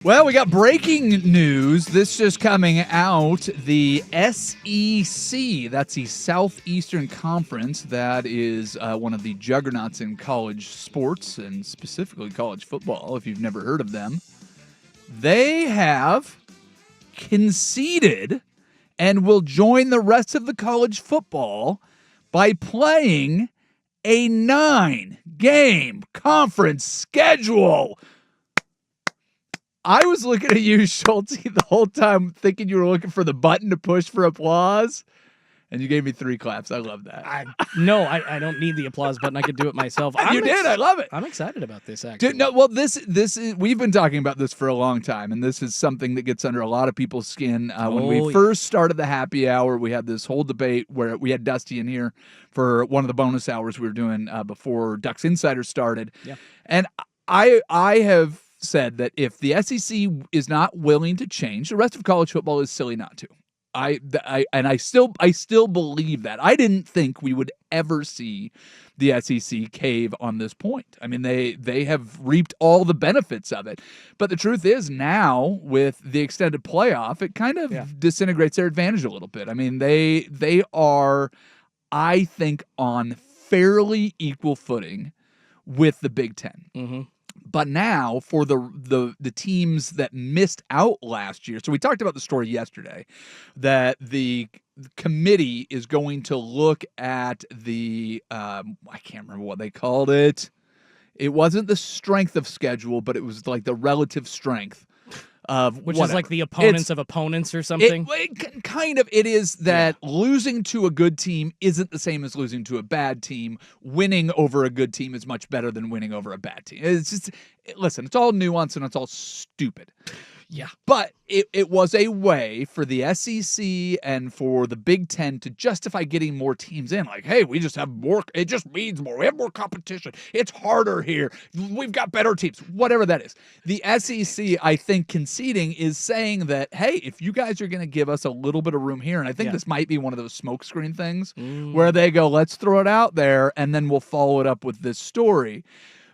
Well, we got breaking news. This just coming out. The SEC, that's the Southeastern Conference, that is one of the juggernauts in college sports and specifically college football, if you've never heard of them. They have conceded and will join the rest of the college football by playing a 9-game conference schedule. I was looking at you, Schulte, the whole time thinking you were looking for the button to push for applause, and you gave me 3 claps. I love that. I don't need the applause button. I could do it myself. You did. I love it. I'm excited about this, actually. This is, we've been talking about this for a long time, and this is something that gets under a lot of people's skin. When we first started the happy hour, we had this whole debate where we had Dusty in here for one of the bonus hours we were doing before Ducks Insider started. Yeah. And I have said that if the SEC is not willing to change, the rest of college football is silly not to. I still believe that. I didn't think we would ever see the SEC cave on this point. I mean, they have reaped all the benefits of it. But the truth is now with the extended playoff, it kind of disintegrates their advantage a little bit. I mean, they are, I think, on fairly equal footing with the Big Ten. Mm-hmm. But now for the teams that missed out last year, so we talked about the story yesterday, that the committee is going to look at the, I can't remember what they called it. It wasn't the strength of schedule, but it was like the relative strength of which whatever. Is like the opponents of opponents or something? It is that losing to a good team isn't the same as losing to a bad team. Winning over a good team is much better than winning over a bad team. It's just, listen, it's all nuance and it's all stupid. Yeah. But it was a way for the SEC and for the Big Ten to justify getting more teams in. Like, hey, we just have more. It just means more. We have more competition. It's harder here. We've got better teams. Whatever that is. The SEC, I think, conceding is saying that, hey, if you guys are going to give us a little bit of room here, and I think this might be one of those smokescreen things where they go, let's throw it out there, and then we'll follow it up with this story.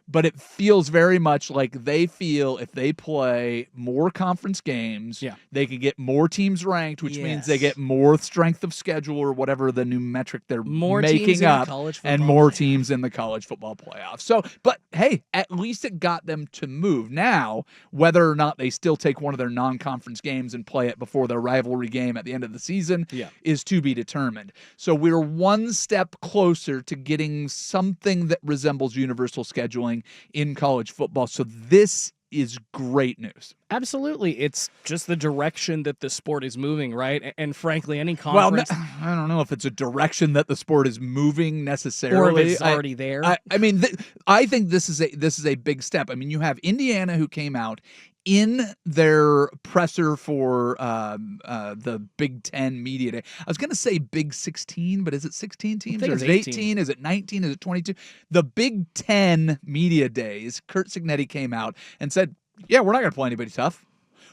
But it feels very much like they feel if they play more conference games, they can get more teams ranked, which means they get more strength of schedule or whatever the new metric they're making up, and more teams in the college football playoffs. So, but hey, at least it got them to move. Now, whether or not they still take one of their non-conference games and play it before their rivalry game at the end of the season is to be determined. So we're one step closer to getting something that resembles universal scheduling in college football. So this is great news. Absolutely. It's just the direction that the sport is moving, right? And frankly, any conference... Well, I don't know if it's a direction that the sport is moving necessarily. Or if it's already there. I mean, I think this is a big step. I mean, you have Indiana who came out in their presser for the Big Ten Media Day. I was going to say Big 16, but is it 16 teams? Or is it 18? Is it 19? Is it 22? The Big Ten Media Days, Curt Cignetti came out and said, yeah, we're not going to play anybody tough.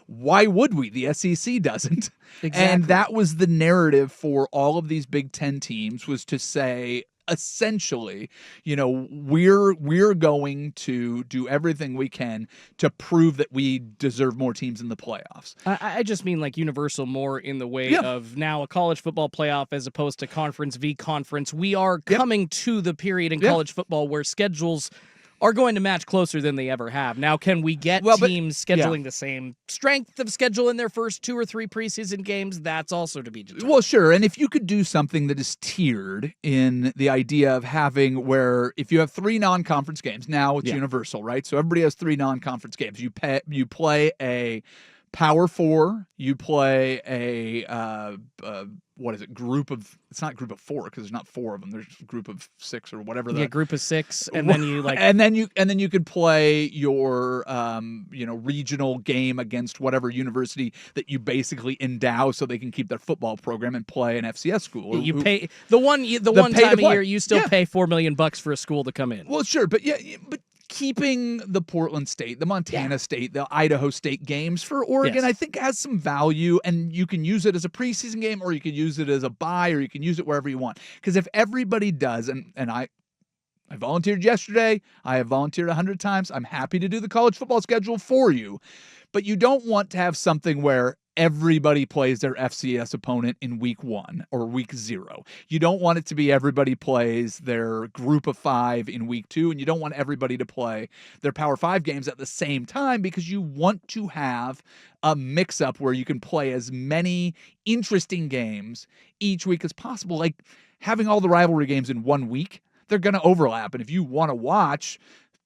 Why would we? The SEC doesn't. Exactly. And that was the narrative for all of these Big Ten teams, was to say, essentially, you know, we're going to do everything we can to prove that we deserve more teams in the playoffs. I just mean like universal more in the way of now a college football playoff as opposed to conference v conference. We are coming to the period in college football where schedules are going to match closer than they ever have. Now, can we get teams scheduling the same strength of schedule in their first 2 or 3 preseason games? That's also to be determined. Well, sure. And if you could do something that is tiered in the idea of having where if you have 3 non-conference games, now it's universal, right? So everybody has 3 non-conference games. You play a Power 4, you play a what is it? It's not group of 4 because there's not 4 of them. There's a group of 6 or whatever. Group of 6, and then you like, and then you could play your regional game against whatever university that you basically endow so they can keep their football program and play an FCS school. You pay the one time a year you still pay $4 million for a school to come in. Well, sure, but keeping the Portland State, the Montana State, the Idaho State games for Oregon, I think has some value, and you can use it as a preseason game, or you can use it as a bye, or you can use it wherever you want. Because if everybody does, and I volunteered yesterday, I have volunteered 100 times, I'm happy to do the college football schedule for you. but you don't want to have something where everybody plays their FCS opponent in week 1 or week 0. You don't want it to be everybody plays their group of 5 in week 2, and you don't want everybody to play their Power 5 games at the same time, because you want to have a mix-up where you can play as many interesting games each week as possible. Like having all the rivalry games in 1 week, they're going to overlap. And if you want to watch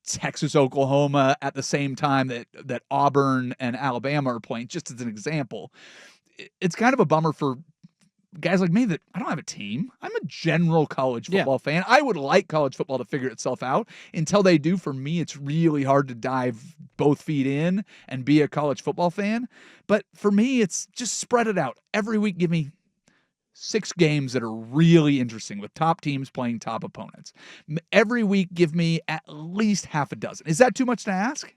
Texas, Oklahoma at the same time that Auburn and Alabama are playing, just as an example, it's kind of a bummer for guys like me that I don't have a team. I'm a general college football fan. I would like college football to figure itself out. Until they do, for me, it's really hard to dive both feet in and be a college football fan. But for me, it's just spread it out. Every week, give me 6 games that are really interesting with top teams playing top opponents. Every week, give me at least half a dozen. Is that too much to ask?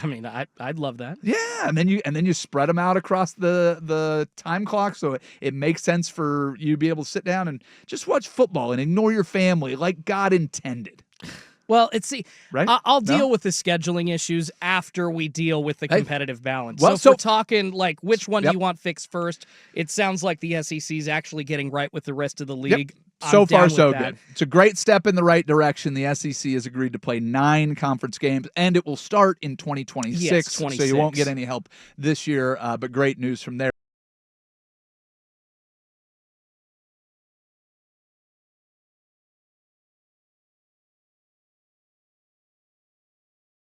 I mean, I'd love that. Yeah, and then you spread them out across the time clock, so it makes sense for you to be able to sit down and just watch football and ignore your family like God intended. Well, right? I'll deal with the scheduling issues after we deal with the competitive balance. Well, so if we're talking like which one do you want fixed first, it sounds like the SEC is actually getting right with the rest of the league. So far, so good. It's a great step in the right direction. The SEC has agreed to play 9 conference games, and it will start in 2026, Yes, so you won't get any help this year, but great news from there.